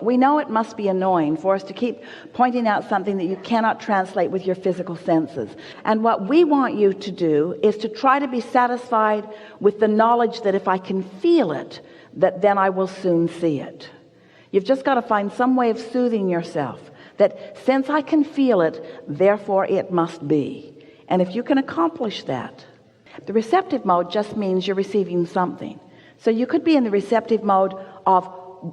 We know it must be annoying for us to keep pointing out something that you cannot translate with your physical senses. And what we want you to do is to try to be satisfied with the knowledge that if I can feel it, that then I will soon see it. You've just got to find some way of soothing yourself, that since I can feel it, therefore it must be. And if you can accomplish that, the receptive mode just means you're receiving something. So you could be in the receptive mode of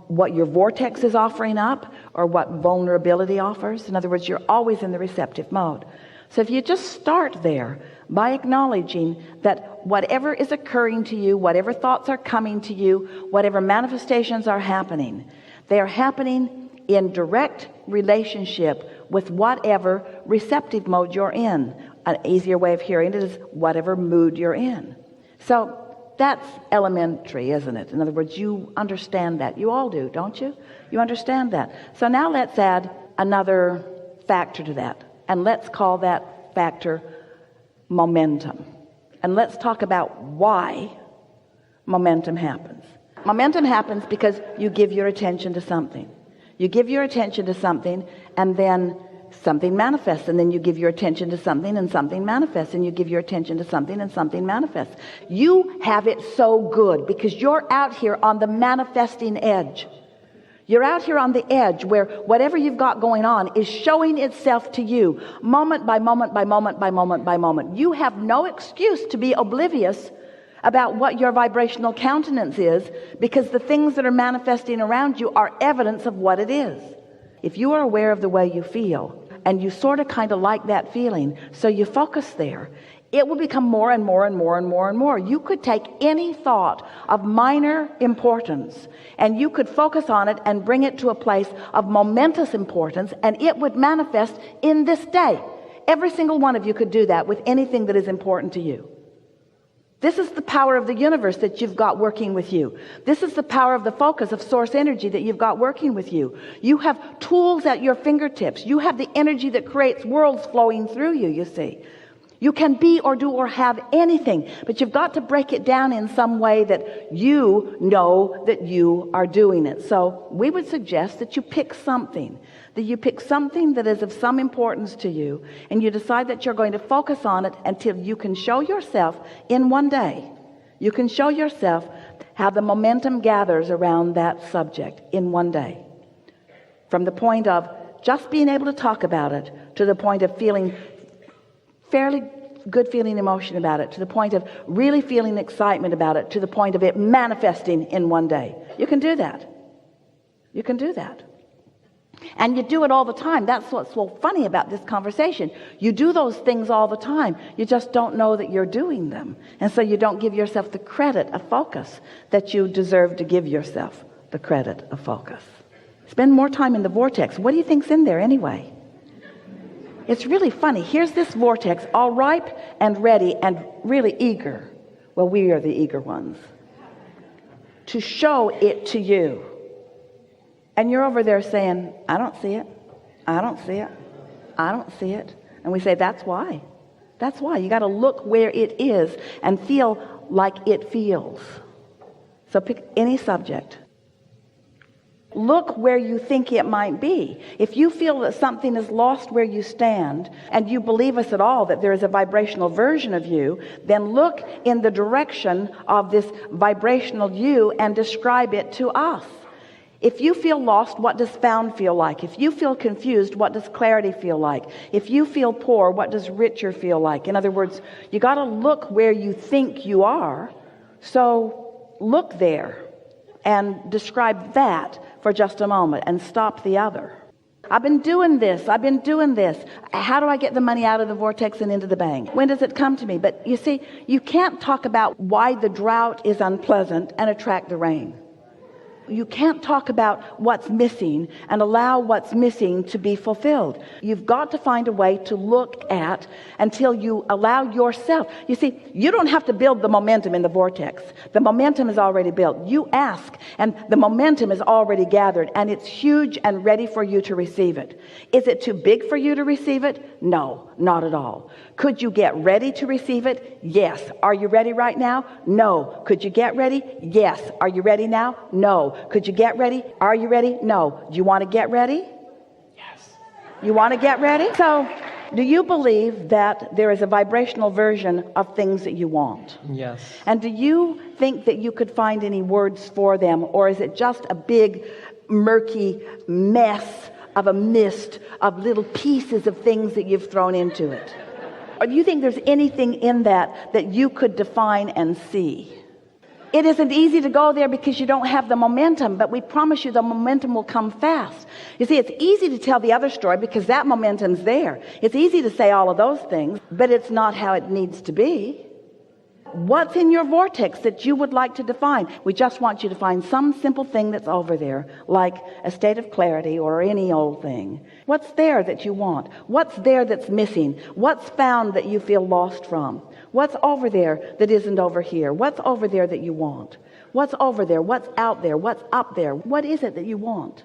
what your vortex is offering up or what vulnerability offers. In other words, you're always in the receptive mode. So if you just start there by acknowledging that whatever is occurring to you, whatever thoughts are coming to you, whatever manifestations are happening, they are happening in direct relationship with whatever receptive mode you're in. An easier way of hearing it is whatever mood you're in. So that's elementary, isn't it? In other words, you understand that. You all do, don't you? You understand that. So now let's add another factor to that. And let's call that factor momentum. And let's talk about why momentum happens. Momentum happens because you give your attention to something. You give your attention to something, and then something manifests, and then you give your attention to something and something manifests, and you give your attention to something and something manifests. You have it so good because you're out here on the manifesting edge. You're out here on the edge where whatever you've got going on is showing itself to you moment by moment by moment by moment by moment. You have no excuse to be oblivious about what your vibrational countenance is, because the things that are manifesting around you are evidence of what it is. If you are aware of the way you feel and you sort of kind of like that feeling, so you focus there, it will become more and more and more and more and more. You could take any thought of minor importance and you could focus on it and bring it to a place of momentous importance, and it would manifest in this day. Every single one of you could do that with anything that is important to you. This is the power of the universe that you've got working with you. This is the power of the focus of source energy that you've got working with you. You have tools at your fingertips. You have the energy that creates worlds flowing through you, you see. You can be or do or have anything, but you've got to break it down in some way that you know that you are doing it. So we would suggest that you pick something, that is of some importance to you, and you decide that you're going to focus on it until you can show yourself in one day. You can show yourself how the momentum gathers around that subject in one day. From the point of just being able to talk about it to the point of feeling fairly good feeling emotion about it, to the point of really feeling excitement about it, to the point of it manifesting in one day. You can do that. You can do that. And you do it all the time. That's what's so funny about this conversation. You do those things all the time. You just don't know that you're doing them. And so you don't give yourself the credit of focus that you deserve to give yourself the credit of focus. Spend more time in the vortex. What do you think's in there anyway? It's really funny. Here's this vortex, all ripe and ready and really eager. Well, we are the eager ones to show it to you. And you're over there saying, I don't see it. I don't see it. I don't see it. And we say, that's why. That's why. You got to look where it is and feel like it feels. So pick any subject. Look where you think it might be. If you feel that something is lost where you stand, and you believe us at all that there is a vibrational version of you, then look in the direction of this vibrational you and describe it to us. If you feel lost, what does found feel like? If you feel confused, what does clarity feel like? If you feel poor, what does richer feel like? In other words, you got to look where you think you are. So look there and describe that for just a moment and stop the other. I've been doing this. How do I get the money out of the vortex and into the bank? When does it come to me? But you see, you can't talk about why the drought is unpleasant and attract the rain. You can't talk about what's missing and allow what's missing to be fulfilled. You've got to find a way to look at until you allow yourself. You see, you don't have to build the momentum in the vortex. The momentum is already built. You ask and the momentum is already gathered, and it's huge and ready for you to receive it. Is it too big for you to receive it? No, not at all. Could you get ready to receive it? Yes. Are you ready right now? No. Could you get ready? Yes. Are you ready now? No. Could you get ready? Are you ready? No. Do you want to get ready? Yes. You want to get ready? So do you believe that there is a vibrational version of things that you want? Yes. And do you think that you could find any words for them, or is it just a big murky mess of a mist of little pieces of things that you've thrown into it? Or do you think there's anything in that that you could define and see? It isn't easy to go there because you don't have the momentum, but we promise you the momentum will come fast. You see, it's easy to tell the other story because that momentum's there. It's easy to say all of those things, but it's not how it needs to be. What's in your vortex that you would like to define? We just want you to find some simple thing that's over there, like a state of clarity or any old thing. What's there that you want? What's there that's missing? What's found that you feel lost from? What's over there that isn't over here? What's over there that you want? What's over there? What's out there? What's up there? What is it that you want?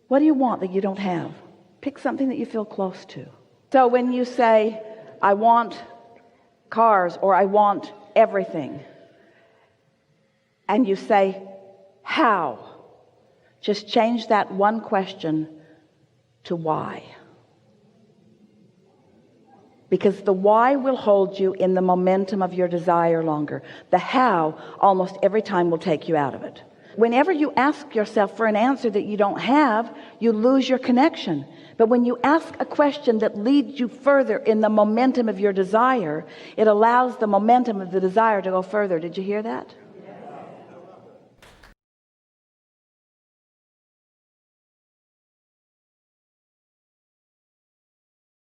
What do you want that you don't have? Pick something that you feel close to. So when you say, I want cars, or I want everything, and you say, how? Just change that one question to why. Because the why will hold you in the momentum of your desire longer. The how almost every time will take you out of it. Whenever you ask yourself for an answer that you don't have, you lose your connection. But when you ask a question that leads you further in the momentum of your desire, it allows the momentum of the desire to go further. Did you hear that?